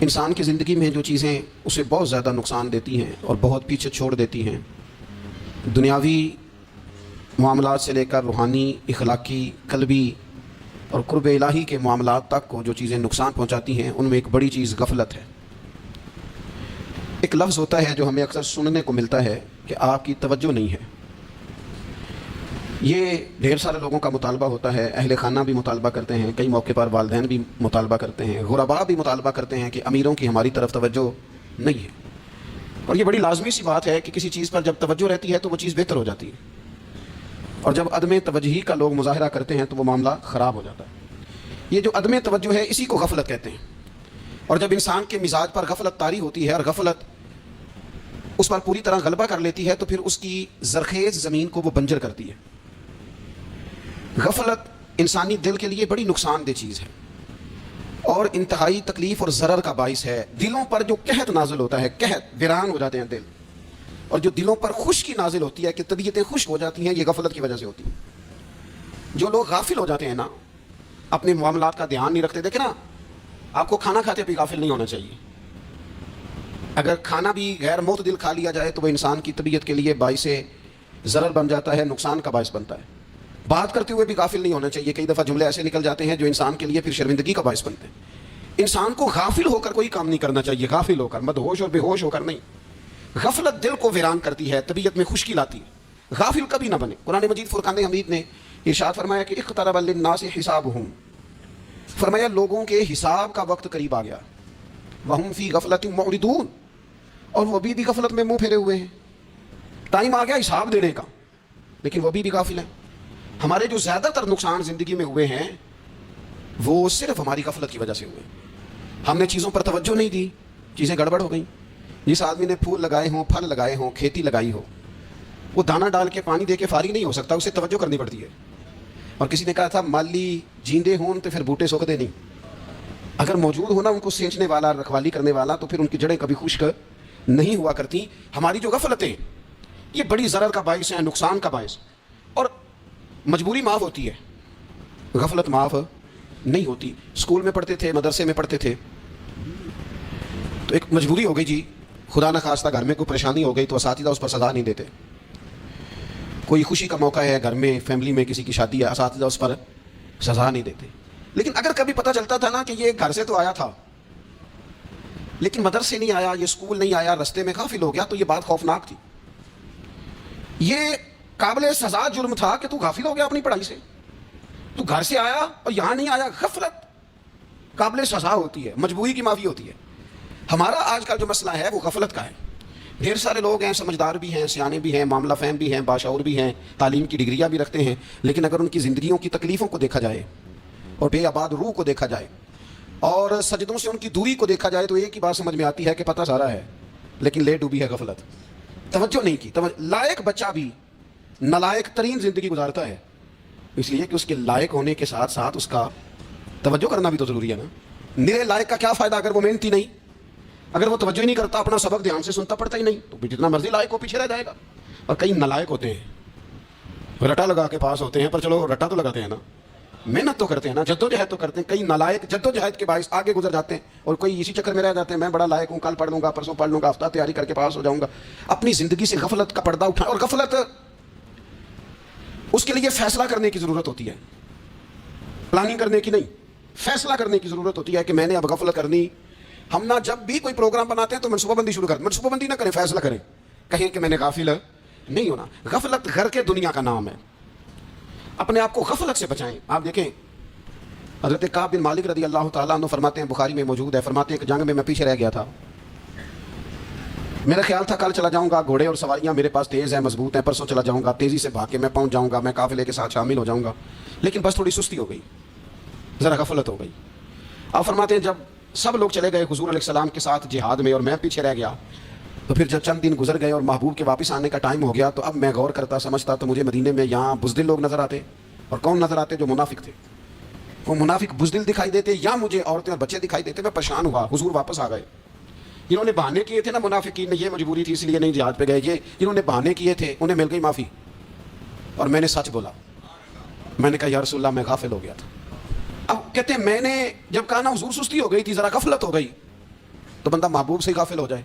انسان کی زندگی میں جو چیزیں اسے بہت زیادہ نقصان دیتی ہیں اور بہت پیچھے چھوڑ دیتی ہیں، دنیاوی معاملات سے لے کر روحانی، اخلاقی، قلبی اور قرب الہی کے معاملات تک کو جو چیزیں نقصان پہنچاتی ہیں، ان میں ایک بڑی چیز غفلت ہے۔ ایک لفظ ہوتا ہے جو ہمیں اکثر سننے کو ملتا ہے کہ آپ کی توجہ نہیں ہے۔ یہ ڈھیر سارے لوگوں کا مطالبہ ہوتا ہے، اہل خانہ بھی مطالبہ کرتے ہیں، کئی موقع پر والدین بھی مطالبہ کرتے ہیں، غرباء بھی مطالبہ کرتے ہیں کہ امیروں کی ہماری طرف توجہ نہیں ہے۔ اور یہ بڑی لازمی سی بات ہے کہ کسی چیز پر جب توجہ رہتی ہے تو وہ چیز بہتر ہو جاتی ہے، اور جب عدم توجہی کا لوگ مظاہرہ کرتے ہیں تو وہ معاملہ خراب ہو جاتا ہے۔ یہ جو عدم توجہ ہے اسی کو غفلت کہتے ہیں، اور جب انسان کے مزاج پر غفلت طاری ہوتی ہے اور غفلت اس پر پوری طرح غلبہ کر لیتی ہے تو پھر اس کی زرخیز زمین کو وہ بنجر کرتی ہے۔ غفلت انسانی دل کے لیے بڑی نقصان دہ چیز ہے اور انتہائی تکلیف اور ضرر کا باعث ہے۔ دلوں پر جو قحط نازل ہوتا ہے، قحط، ویران ہو جاتے ہیں دل، اور جو دلوں پر خشکی نازل ہوتی ہے کہ طبیعتیں خشک ہو جاتی ہیں، یہ غفلت کی وجہ سے ہوتی ہے۔ جو لوگ غافل ہو جاتے ہیں نا، اپنے معاملات کا دھیان نہیں رکھتے، دیکھیں نا، آپ کو کھانا کھاتے بھی غافل نہیں ہونا چاہیے۔ اگر کھانا بھی غیر معتدل کھا لیا جائے تو وہ انسان کی طبیعت کے لیے باعث ضرر بن جاتا ہے، نقصان کا باعث بنتا ہے۔ بات کرتے ہوئے بھی غافل نہیں ہونا چاہیے، کئی دفعہ جملے ایسے نکل جاتے ہیں جو انسان کے لیے پھر شرمندگی کا باعث بنتے ہیں۔ انسان کو غافل ہو کر کوئی کام نہیں کرنا چاہیے، غافل ہو کر، مدہوش اور بے ہوش ہو کر نہیں۔ غفلت دل کو ویران کرتی ہے، طبیعت میں خشکی لاتی ہے۔ غافل کبھی نہ بنے۔ قرآن مجید فرقان حمید نے ارشاد فرمایا کہ اقترب للناس حسابهم، فرمایا لوگوں کے حساب کا وقت قریب آ گیا، وهم فی غفلۃ معرضون، اور وہ بھی غفلت میں منہ پھیرے ہوئے ہیں۔ ٹائم آ گیا حساب دینے کا، لیکن وہ بھی غافل ہیں۔ ہمارے جو زیادہ تر نقصان زندگی میں ہوئے ہیں وہ صرف ہماری غفلت کی وجہ سے ہوئے۔ ہم نے چیزوں پر توجہ نہیں دی، چیزیں گڑبڑ ہو گئیں۔ جس آدمی نے پھول لگائے ہوں، پھل لگائے ہوں، کھیتی لگائی ہو، وہ دانہ ڈال کے پانی دے کے فارغ نہیں ہو سکتا، اسے توجہ کرنی پڑتی ہے۔ اور کسی نے کہا تھا مالی جیندے ہوں تو پھر بوٹے سوکھتے نہیں۔ اگر موجود ہونا ان کو سینچنے والا، رکھوالی کرنے والا، تو پھر ان کی جڑیں کبھی خشک نہیں ہوا کرتی۔ ہماری جو غفلتیں یہ بڑی ضرر کا باعث ہیں، نقصان کا باعث۔ اور مجبوری معاف ہوتی ہے، غفلت معاف نہیں ہوتی۔ اسکول میں پڑھتے تھے، مدرسے میں پڑھتے تھے، تو ایک مجبوری ہو گئی جی، خدا نہ خواستہ گھر میں کوئی پریشانی ہو گئی تو اساتذہ اس پر سزا نہیں دیتے۔ کوئی خوشی کا موقع ہے گھر میں، فیملی میں کسی کی شادی ہے، اساتذہ اس پر سزا نہیں دیتے۔ لیکن اگر کبھی پتہ چلتا تھا نا کہ یہ گھر سے تو آیا تھا لیکن مدرسے نہیں آیا، یہ اسکول نہیں آیا، رستے میں غافل ہو گیا، تو یہ بات خوفناک تھی۔ یہ قابل سزا جرم تھا کہ تو غافل ہو گیا اپنی پڑھائی سے، تو گھر سے آیا اور یہاں نہیں آیا۔ غفلت قابل سزا ہوتی ہے، مجبوری کی معافی ہوتی ہے۔ ہمارا آج کا جو مسئلہ ہے وہ غفلت کا ہے۔ ڈھیر سارے لوگ ہیں، سمجھدار بھی ہیں، سیانے بھی ہیں، معاملہ فہم بھی ہیں، باشعور بھی ہیں، تعلیم کی ڈگریاں بھی رکھتے ہیں، لیکن اگر ان کی زندگیوں کی تکلیفوں کو دیکھا جائے اور بے آباد روح کو دیکھا جائے اور سجدوں سے ان کی دوری کو دیکھا جائے تو ایک ہی بات سمجھ میں آتی ہے کہ پتہ سارا ہے لیکن لے ڈوبی ہے غفلت، توجہ نہیں کی۔ لائق بچہ بھی نالائق ترین زندگی گزارتا ہے، اس لیے کہ اس کے لائق ہونے کے ساتھ ساتھ اس کا توجہ کرنا بھی تو ضروری ہے نا۔ نرے لائق کا کیا فائدہ اگر وہ محنتی نہیں، اگر وہ توجہ ہی نہیں کرتا، اپنا سبق دھیان سے سنتا پڑھتا ہی نہیں، تو جتنا مرضی لائق ہو پیچھے رہ جائے گا۔ اور کئی نالائق ہوتے ہیں، رٹا لگا کے پاس ہوتے ہیں، پر چلو رٹا تو لگاتے ہیں نا، محنت تو کرتے ہیں نا، جدوجہد تو کرتے ہیں۔ کئی نالائق جدوجہد کے باعث آگے گزر جاتے ہیں اور کوئی اسی چکر میں رہ جاتے ہیں، میں بڑا لائق ہوں، کل پڑھ لوں گا، پرسوں پڑھ لوں گا، ہفتہ تیاری کر کے پاس ہو جاؤں گا۔ اپنی زندگی سے غفلت کا پردہ اٹھا، اور غفلت اس کے لیے فیصلہ کرنے کی ضرورت ہوتی ہے، پلاننگ کرنے کی نہیں، فیصلہ کرنے کی ضرورت ہوتی ہے کہ میں نے اب غفلت کرنی۔ ہم نہ جب بھی کوئی پروگرام بناتے ہیں تو منصوبہ بندی شروع کریں، منصوبہ بندی نہ کریں، فیصلہ کریں، کہیں کہ میں نے غافل نہیں ہونا۔ غفلت گھر کے دنیا کا نام ہے، اپنے آپ کو غفلت سے بچائیں۔ آپ دیکھیں حضرت کعب بن مالک رضی اللہ تعالیٰ عنہ فرماتے ہیں، بخاری میں موجود ہے، فرماتے ہیں کہ جنگ میں پیچھے رہ گیا تھا، میرا خیال تھا کل چلا جاؤں گا، گھوڑے اور سواریاں میرے پاس تیز ہیں، مضبوط ہیں، پرسوں چلا جاؤں گا، تیزی سے بھاگ کے میں پہنچ جاؤں گا، میں قافلے کے ساتھ شامل ہو جاؤں گا، لیکن بس تھوڑی سستی ہو گئی، ذرا غفلت ہو گئی۔ آپ فرماتے ہیں جب سب لوگ چلے گئے حضور علیہ السلام کے ساتھ جہاد میں اور میں پیچھے رہ گیا، تو پھر جب چند دن گزر گئے اور محبوب کے واپس آنے کا ٹائم ہو گیا، تو اب میں غور کرتا سمجھتا تو مجھے مدینے میں یہاں بزدل لوگ نظر آتے، اور کون نظر آتے؟ جو منافق تھے، وہ منافق بزدل دکھائی دیتے، یا مجھے عورتیں اور بچے دکھائی دیتے۔ میں پریشان ہوا، حضور واپس آ گئے۔ جنہوں نے بہانے کیے تھے نا منافقین نے، یہ مجبوری تھی اس لیے نہیں جہاد پہ گئے، یہ جنہوں نے بہانے کیے تھے انہیں مل گئی معافی، اور میں نے سچ بولا، میں نے کہا یا رسول اللہ میں غافل ہو گیا تھا۔ اب کہتے ہیں میں نے جب کہا نا حضور سستی ہو گئی تھی، ذرا غفلت ہو گئی، تو بندہ محبوب سے غافل ہو جائے,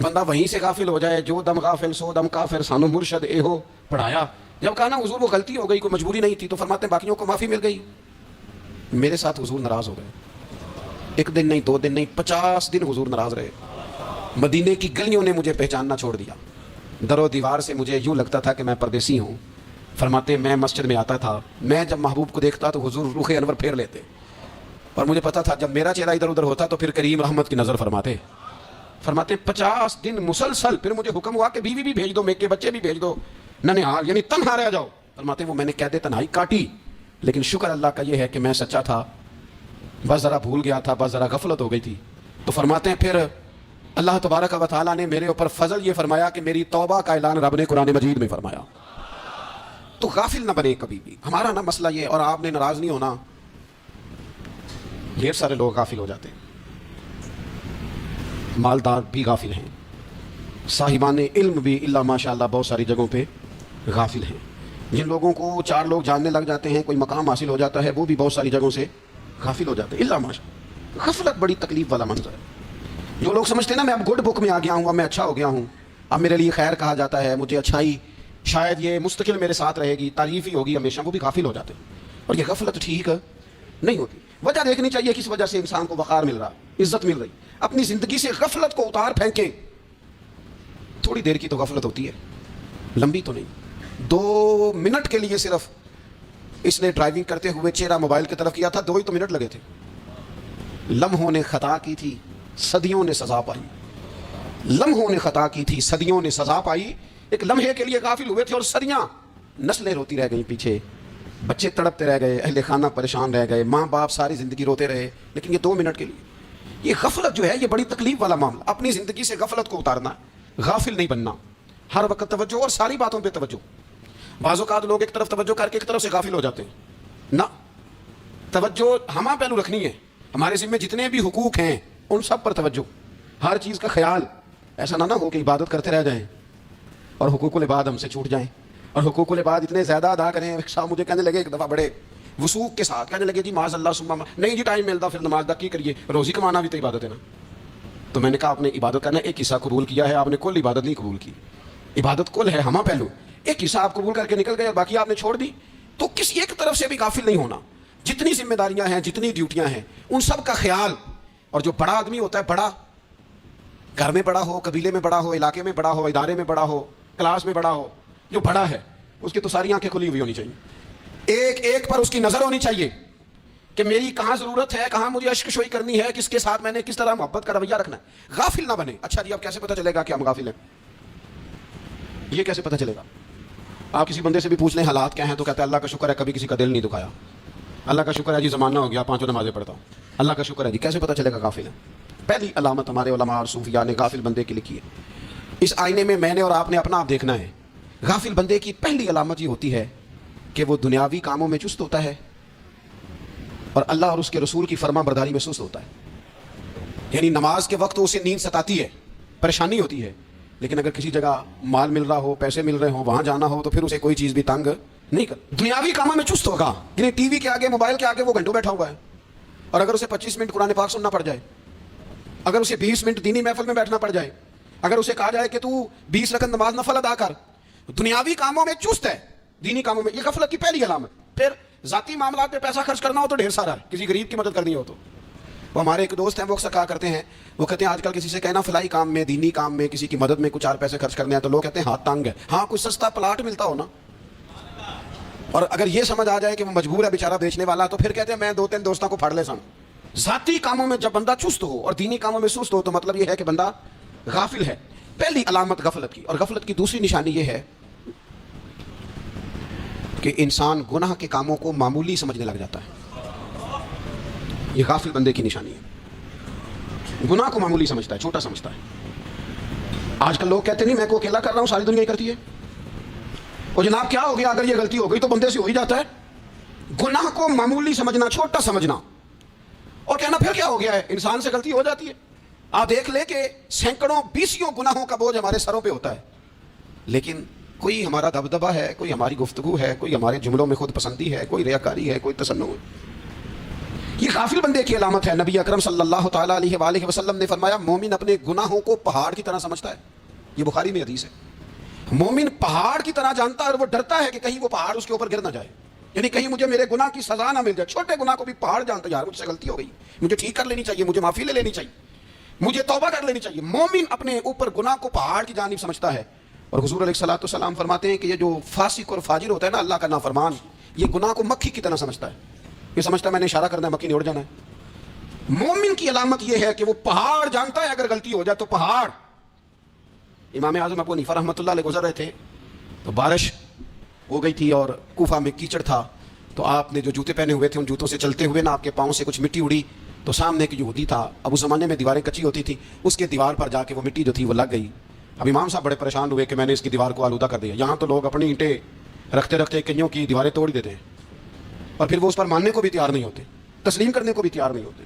بندہ وہیں سے غافل ہو جائے. جو دم غافل سو دم کافر سانو مرشد اے ہو پڑھایا. جب کہا نا حضور وہ غلطی ہو گئی, کوئی مجبوری نہیں تھی, تو فرماتے ہیں باقیوں کو معافی مل گئی, میرے ساتھ حضور ناراض ہو گئے. ایک دن نہیں, 2 دن نہیں, 50 دن حضور ناراض رہے. مدینے کی گلیوں نے مجھے پہچاننا چھوڑ دیا. در و دیوار سے مجھے یوں لگتا تھا کہ میں پردیسی ہوں. فرماتے ہیں میں مسجد میں آتا تھا, میں جب محبوب کو دیکھتا تو حضور رخ انور پھیر لیتے, اور مجھے پتا تھا جب میرا چہرہ ادھر ادھر ہوتا تو پھر کریم رحمت کی نظر فرماتے. فرماتے 50 دن مسلسل. پھر مجھے حکم ہوا کہ بیوی بھی بھیج دو, میک کے بچے بھی بھیج دو, ننہال یعنی تنہا رہ جاؤ. فرماتے وہ میں نے قید تنہائی کاٹی, لیکن شکر اللہ کا یہ ہے کہ میں سچا تھا, بس ذرا بھول گیا تھا, بس ذرا غفلت ہو گئی تھی. تو فرماتے ہیں پھر اللہ تبارک و تعالیٰ نے میرے اوپر فضل یہ فرمایا کہ میری توبہ کا اعلان رب نے قرآن مجید میں فرمایا. تو غافل نہ بنے کبھی بھی. ہمارا نا مسئلہ یہ, اور آپ نے ناراض نہیں ہونا, ڈھیر سارے لوگ غافل ہو جاتے ہیں. مالدار بھی غافل ہیں, صاحبان علم بھی اللہ ماشاء اللہ بہت ساری جگہوں پہ غافل ہیں. جن لوگوں کو 4 لوگ جاننے لگ جاتے ہیں, کوئی مقام حاصل ہو جاتا ہے, وہ بھی بہت ساری جگہوں سے غافل ہو جاتے ہیں. اللہ ماشاء اللہ, غفلت بڑی تکلیف والا منظر ہے. جو لوگ سمجھتے ہیں نا میں اب گڈ بک میں آ گیا ہوں, اب میں اچھا ہو گیا ہوں, اب میرے لیے خیر کہا جاتا ہے, مجھے اچھائی شاید یہ مستقل میرے ساتھ رہے گی, تعریف ہی ہوگی ہمیشہ, وہ بھی غافل ہو جاتے ہیں. اور یہ غفلت ٹھیک نہیں ہوتی. وجہ دیکھنی چاہیے کس وجہ سے انسان کو وقار مل رہا, عزت مل رہی. اپنی زندگی سے غفلت کو اتار پھینکیں. تھوڑی دیر کی تو غفلت ہوتی ہے, لمبی تو نہیں. 2 منٹ کے لیے صرف اس نے ڈرائیونگ کرتے ہوئے چہرہ موبائل کی طرف کیا تھا, 2 ہی تو منٹ لگے تھے. لمحوں نے خطا کی تھی, صدیوں نے سزا پائی. لمحوں نے خطا کی تھی, صدیوں نے سزا پائی. ایک لمحے کے لیے غافل ہوئے تھے اور صدیاں, نسلیں روتی رہ گئیں پیچھے, بچے تڑپتے رہ گئے, اہل خانہ پریشان رہ گئے, ماں باپ ساری زندگی روتے رہے, لیکن یہ 2 منٹ کے لیے. یہ غفلت جو ہے یہ بڑی تکلیف والا معاملہ. اپنی زندگی سے غفلت کو اتارنا, غافل نہیں بننا, ہر وقت توجہ اور ساری باتوں پہ توجہ. بعض اوقات لوگ ایک طرف توجہ کر کے ایک طرف سے غافل ہو جاتے ہیں. نہ, توجہ ہمہ پہلو رکھنی ہے. ہمارے ذمہ جتنے بھی حقوق ہیں ان سب پر توجہ, ہر چیز کا خیال. ایسا نہ ہو کہ عبادت کرتے رہ جائیں اور حقوق العباد ہم سے چھوٹ جائیں, اور حقوق العباد اتنے زیادہ ادا کریں. صاحب مجھے کہنے لگے ایک دفعہ بڑے وثوق کے ساتھ کہنے لگے جی معاذ اللہ سما نہیں جی ٹائم ملتا, پھر نماز دا کی کریے, روزی کمانا بھی تو عبادت ہے نا. تو میں نے کہا آپ نے عبادت کرنا ایک حصہ قبول کیا ہے, آپ نے کل عبادت نہیں قبول کی. عبادت کل ہے, ہمہ پہلو. ایک حصہ آپ قبول کر کے نکل گئے اور باقی آپ نے چھوڑ دی. تو کسی ایک طرف سے بھی غافل نہیں ہونا. جتنی ذمہ داریاں ہیں, جتنی ڈیوٹیاں ہیں, ان سب کا خیال. اور جو بڑا آدمی ہوتا ہے, بڑا گھر میں بڑا ہو, قبیلے میں بڑا ہو, علاقے میں بڑا ہو, ادارے میں بڑا ہو, کلاس میں بڑا ہو, جو بڑا ہے اس کی تو ساری آنکھیں کھلی ہوئی ہونی چاہیے. ایک ایک پر اس کی نظر ہونی چاہیے کہ میری کہاں ضرورت ہے, کہاں مجھے اشک شوئی کرنی ہے, کس کے ساتھ میں نے کس طرح محبت کا رویہ رکھنا ہے. غافل نہ بنے. اچھا جی اب کیسے پتہ چلے گا کہ ہم غافل ہیں؟ یہ کیسے پتہ چلے گا؟ آپ کسی بندے سے بھی پوچھ لیں حالات کیا ہیں تو کہتا ہے اللہ کا شکر ہے کبھی کسی کا دل نہیں دکھایا, اللہ کا شکر ہے جی زمانہ ہو گیا 5 نمازیں پڑھتا ہوں, اللہ کا شکر ہے جی. کیسے پتہ چلے گا غافل ہے؟ پہلی علامت ہمارے علماء اور صوفیاء نے غافل بندے کی لکھی ہے. اس آئینے میں میں نے اور آپ نے اپنا آپ دیکھنا ہے. غافل بندے کی پہلی علامت یہ ہوتی ہے کہ وہ دنیاوی کاموں میں چست ہوتا ہے اور اللہ اور اس کے رسول کی فرما برداری میں سست ہوتا ہے. یعنی نماز کے وقت اسے نیند ستاتی ہے, پریشانی ہوتی ہے, لیکن اگر کسی جگہ مال مل رہا ہو, پیسے مل رہے ہوں, وہاں جانا ہو تو پھر اسے کوئی چیز بھی تنگ نہیں کر. دنیاوی کاموں میں چست ہوگا, یعنی ٹی وی کے آگے, موبائل کے آگے وہ گھنٹوں بیٹھا ہوا ہے, اور اگر اسے 25 منٹ قرآن پاک سننا پڑ جائے, اگر اسے 20 منٹ دینی محفل میں بیٹھنا پڑ جائے, اگر اسے کہا جائے کہ تو 20 رکعت نماز نفل ادا کر, دنیاوی کاموں میں چست ہے, دینی کاموں میں. یہ غفلت کی پہلی علامت. پھر ذاتی معاملات پہ پیسہ خرچ کرنا ہو تو ڈھیر سارا ہے, کسی غریب کی مدد کرنی ہو تو. وہ ہمارے ایک دوست ہیں, وہ اکثر کہا کرتے ہیں, وہ کہتے ہیں آج کل کسی سے کہنا فلائی کام میں, دینی کام میں, کسی کی مدد میں کچھ 4 پیسے خرچ کرنے ہیں تو لوگ کہتے ہیں ہاتھ تنگ ہے. ہاں کچھ سستا پلاٹ ملتا ہو نا, اور اگر یہ سمجھ آ جائے کہ وہ مجبور ہے بیچارہ بیچنے والا, تو پھر کہتے ہیں میں 2-3 دوستوں کو پھڑ لے سن. ذاتی کاموں میں جب بندہ چست ہو اور دینی کاموں میں سست ہو تو مطلب یہ ہے کہ بندہ غافل ہے. پہلی علامت غفلت کی. اور غفلت کی دوسری نشانی یہ ہے کہ انسان گناہ کے کاموں کو معمولی سمجھنے لگ جاتا ہے. یہ غافل بندے کی نشانی ہے. گناہ کو معمولی سمجھتا ہے, چھوٹا سمجھتا ہے. آج کل لوگ کہتے نہیں میں کو اکیلا کر رہا ہوں, ساری دنیا ہی کرتی ہے. اور جناب کیا ہو گیا, اگر یہ غلطی ہو گئی تو بندے سے ہو ہی جاتا ہے. گناہ کو معمولی سمجھنا, چھوٹا سمجھنا, اور کہنا پھر کیا ہو گیا ہے, انسان سے غلطی ہو جاتی ہے. آپ دیکھ لیں کہ سینکڑوں بیسیوں گناہوں کا بوجھ ہمارے سروں پہ ہوتا ہے, لیکن کوئی ہمارا دبدبہ ہے, کوئی ہماری گفتگو ہے, کوئی ہمارے جملوں میں خود پسندی ہے, کوئی ریاکاری ہے, کوئی تصنع ہے. یہ غافل بندے کی علامت ہے. نبی اکرم صلی اللہ تعالیٰ علیہ وآلہ وسلم نے فرمایا مومن اپنے گناہوں کو پہاڑ کی طرح سمجھتا ہے. یہ بخاری میں حدیث ہے. مومن پہاڑ کی طرح جانتا ہے اور وہ ڈرتا ہے کہ کہیں وہ پہاڑ اس کے اوپر گر نہ جائے, یعنی کہیں مجھے میرے گناہ کی سزا نہ مل جائے. چھوٹے گناہ کو بھی پہاڑ جانتا ہے, یار مجھ سے غلطی ہو گئی, مجھے ٹھیک کر لینی چاہیے, مجھے معافی لے لینی چاہیے, مجھے توبہ کر لینی چاہیے. مومن اپنے اوپر گناہ کو پہاڑ کی جانب سمجھتا ہے. اور حضور علیہ الصلوۃ والسلام فرماتے ہیں کہ یہ جو فاسق اور فاجر ہوتا ہے نا, اللہ کا نافرمان, یہ گناہ کو مکھی کی طرح سمجھتا ہے. یہ سمجھتا ہے میں نے اشارہ کرنا ہے, مکھی نے اڑ جانا ہے. مومن کی علامت یہ ہے کہ وہ پہاڑ جانتا ہے اگر غلطی ہو جائے تو پہاڑ. امام اعظم ابو حنیفہ رحمۃ اللہ علیہ گزر رہے تھے تو بارش ہو گئی تھی اور کوفہ میں کیچڑ تھا, تو آپ نے جو جوتے پہنے ہوئے تھے ان جوتوں سے چلتے ہوئے نا آپ کے پاؤں سے کچھ مٹی اڑی, تو سامنے ایک یہودی تھا. اب اس زمانے میں دیواریں کچی ہوتی تھی, اس کے دیوار پر جا کے وہ مٹی جو تھی وہ لگ گئی. اب امام صاحب بڑے پریشان ہوئے کہ میں نے اس کی دیوار کو آلودہ کر دیا. یہاں تو لوگ اپنی اینٹیں رکھتے رکھتے کئیوں کی دیواریں توڑ دیتے ہیں اور پھر وہ اس پر ماننے کو بھی تیار نہیں ہوتے, تسلیم کرنے کو بھی تیار نہیں ہوتے.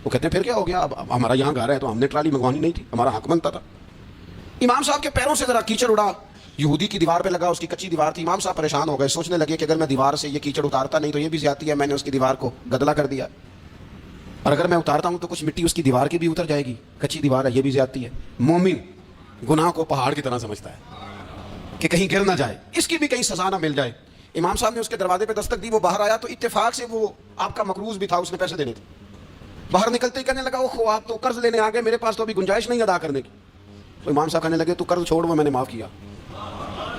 وہ کہتے ہیں پھر کیا ہو گیا, اب ہمارا یہاں گھر ہے تو ہم نے ٹرالی منگوانی نہیں تھی, ہمارا حق بنتا تھا. امام صاحب کے پیروں سے ذرا کیچڑ اڑا, یہودی کی دیوار پہ لگا, اس کی کچی دیوار تھی. امام صاحب پریشان ہو گئے, سوچنے لگے کہ اگر میں دیوار سے یہ کیچڑ اتارتا نہیں تو یہ بھی زیادتی ہے, میں نے اس کی دیوار کو گدلا کر دیا, اور اگر میں اتارتا ہوں تو کچھ مٹی اس کی دیوار کی بھی اتر جائے گی, کچی دیوار ہے, یہ بھی زیادتی ہے. مومن گناہ کو پہاڑ کی طرح سمجھتا ہے کہ کہیں گر نہ جائے, اس کی بھی کہیں سزا نہ مل جائے. امام صاحب نے اس کے دروازے پہ دستک دی, وہ باہر آیا تو اتفاق سے وہ آپ کا مقروض بھی تھا, اس نے پیسے دینے تھے. باہر نکلتے ہی کہنے لگا اوہ آپ تو قرض لینے آ گئے, میرے پاس تو ابھی گنجائش نہیں ادا کرنے کی. تو امام صاحب کہنے لگے تو قرض چھوڑ, وہ میں نے معاف کیا,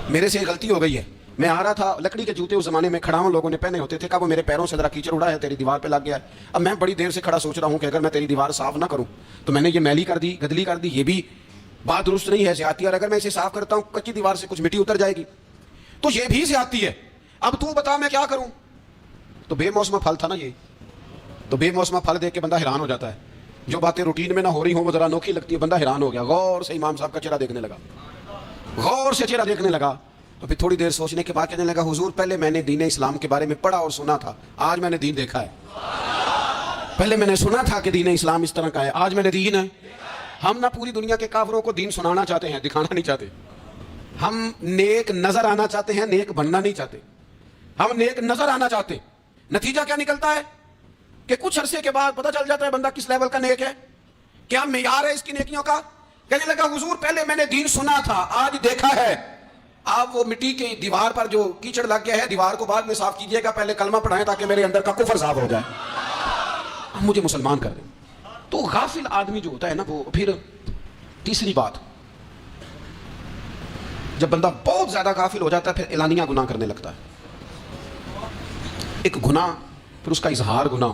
میرے سے غلطی ہو گئی ہے. میں آ رہا تھا, لکڑی کے جوتے اس زمانے میں کھڑاؤں لوگوں نے پہنے ہوتے تھے, کہا وہ میرے پیروں سے ذرا کیچڑ اڑا ہے, تیری دیوار پہ لگ گیا ہے. اب میں بڑی دیر سے کھڑا سوچ رہا ہوں کہ اگر میں تیری دیوار صاف نہ کروں تو میں نے یہ میلی کر دی, گدلی کر دی, یہ بھی بات درست نہیں ہے, زیادتی. اور اگر میں اسے صاف کرتا ہوں کچی دیوار سے کچھ مٹی اتر جائے گی تو یہ بھی زیادتی ہے. اب تو بتا میں کیا کروں. تو بے موسمہ پھل تھا نا یہ, تو بے موسمہ پھل دیکھ کے بندہ حیران ہو جاتا ہے. جو باتیں روٹین میں نہ ہو رہی ہوں وہ ذرا انوکھی لگتی ہے, بندہ حیران ہو گیا. غور سے امام صاحب کا چہرہ دیکھنے لگا, غور سے چہرہ دیکھنے لگا. تو پھر تھوڑی دیر سوچنے کے بعد کہنے لگا حضور پہلے میں نے دین اسلام کے بارے میں پڑھا اور سنا تھا, آج میں نے دین دیکھا ہے. پہلے میں نے سنا تھا کہ دین اسلام اس طرح کا ہے, آج میں نے دین ہے. ہم نہ پوری دنیا کے کافروں کو دین سنانا چاہتے ہیں, دکھانا نہیں چاہتے. ہم نیک نظر آنا چاہتے ہیں, نیک بننا نہیں چاہتے. ہم نیک نظر آنا چاہتے. نتیجہ کیا نکلتا ہے کہ کچھ عرصے کے بعد پتہ چل جاتا ہے بندہ کس لیول کا نیک ہے, کیا معیار ہے اس کی نیکیوں کا. کہنے لگا حضور پہلے میں نے دین سنا تھا, آج دیکھا ہے. آپ وہ مٹی کی دیوار پر جو کیچڑ لگ گیا ہے, دیوار کو بعد میں صاف کیجئے گا, پہلے کلمہ پڑھائیں تاکہ میرے اندر کا کفر صاف ہو جائے, اب مجھے مسلمان کر دیں. تو غافل آدمی جو ہوتا ہے نا, وہ پھر تیسری بات, جب بندہ بہت زیادہ غافل ہو جاتا ہے پھر اعلانیہ گناہ کرنے لگتا ہے. ایک گناہ پھر اس کا اظہار گناہ.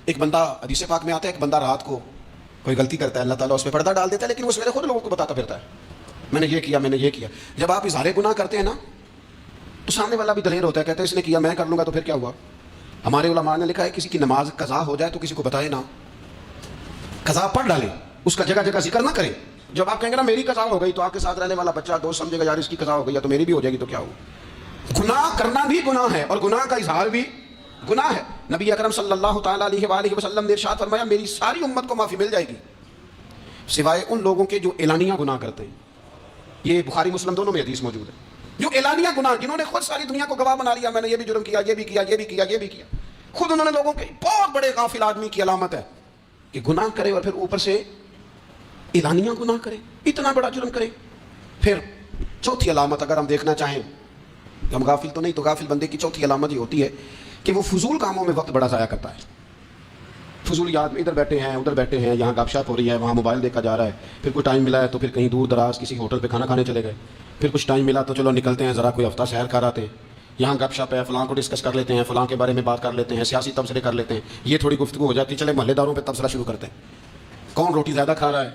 ایک بندہ, حدیث پاک میں آتا ہے, ایک بندہ رات کو کوئی غلطی کرتا ہے, اللہ تعالیٰ اس پہ پردہ ڈال دیتا ہے, لیکن وہ سویرے خود لوگوں کو بتاتا پھرتا ہے میں نے یہ کیا, میں نے یہ کیا. جب آپ اظہار گناہ کرتے ہیں نا تو سامنے والا بھی دلیر ہوتا ہے, کہتا ہے اس نے کیا, میں کر لوں گا تو پھر کیا ہوا. ہمارے علماء نے لکھا ہے کسی کی نماز قضا ہو جائے تو کسی کو بتائے نہ, قضا پڑھ ڈالے, اس کا جگہ جگہ ذکر نہ کرے. جب آپ کہیں گے نا میری قضا ہو گئی تو آپ کے ساتھ رہنے والا بچہ دوست سمجھے گا یار اس کی قضا ہو گئی ہے تو میری بھی ہو جائے گی, تو کیا ہو. گناہ کرنا بھی گناہ ہے اور گناہ کا اظہار بھی گناہ ہے. نبی اکرم صلی اللہ تعالیٰ علیہ وآلہ وسلم نے ارشاد فرمایا میری ساری امت کو معافی مل جائے گی سوائے ان لوگوں کے جو اعلانیہ گناہ کرتے ہیں. یہ بخاری مسلم دونوں میں حدیث موجود ہے. جو اعلانیہ گناہ, جنہوں نے خود ساری دنیا کو گواہ بنا لیا, میں نے یہ بھی جرم کیا, یہ بھی کیا, یہ بھی کیا, یہ بھی کیا, خود انہوں نے لوگوں کے. بہت بڑے غافل آدمی کی علامت ہے کہ گناہ کرے اور پھر اوپر سے اعلانیہ گناہ کرے, اتنا بڑا جرم کرے. پھر چوتھی علامت اگر ہم دیکھنا چاہیں, ہم غافل تو نہیں, تو غافل بندے کی چوتھی علامت یہ ہوتی ہے کہ وہ فضول کاموں میں وقت بڑا ضائع کرتا ہے. فضول یاد میں ادھر بیٹھے ہیں, ادھر بیٹھے ہیں, یہاں گپ شپ ہو رہی ہے, وہاں موبائل دیکھا جا رہا ہے, پھر کوئی ٹائم ملا ہے تو پھر کہیں دور دراز کسی ہوٹل پہ کھانا کھانے چلے گئے, پھر کچھ ٹائم ملا تو چلو نکلتے ہیں ذرا کوئی ہفتہ سیر کر آتے ہیں, یہاں گپ شپ ہے, فلاں کو ڈسکس کر لیتے ہیں, فلاں کے بارے میں بات کر لیتے ہیں, سیاسی تبصرے کر لیتے ہیں, یہ تھوڑی گفتگو ہو جاتی ہے, چلے محلے داروں پہ تبصرہ شروع کرتے ہیں, کون روٹی زیادہ کھا رہا ہے,